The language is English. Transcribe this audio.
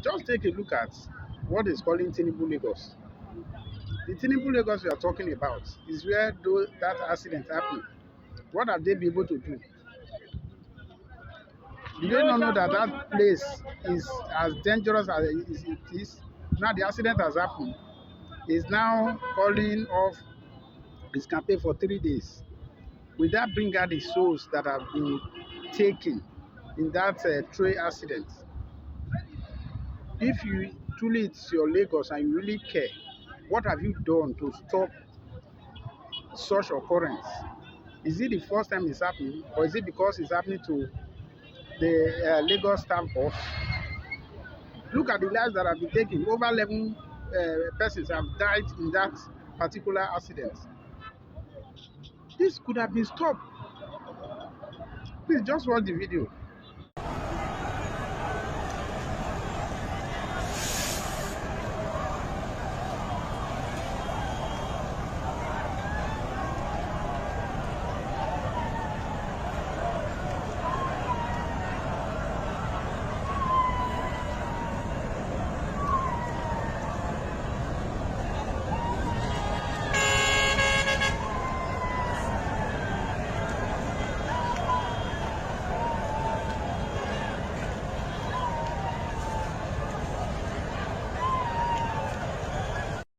Just take a look at what is calling Tinubu Lagos. The Tinubu Lagos we are talking about is where that accident happened. What have they been able to do? Do they not know that that place is as dangerous as it is? Now the accident has happened. Is now calling off his campaign for 3 days. Will that bring out the souls that have been taken in that train accident? If you truly it's your Lagos and you really care, what have you done to stop such occurrence? Is it the first time it's happening, or is it because it's happening to the Lagos staff boss? Look at the lives that have been taken. Over 11 persons have died in that particular accident. This could have been stopped. Please just watch the video.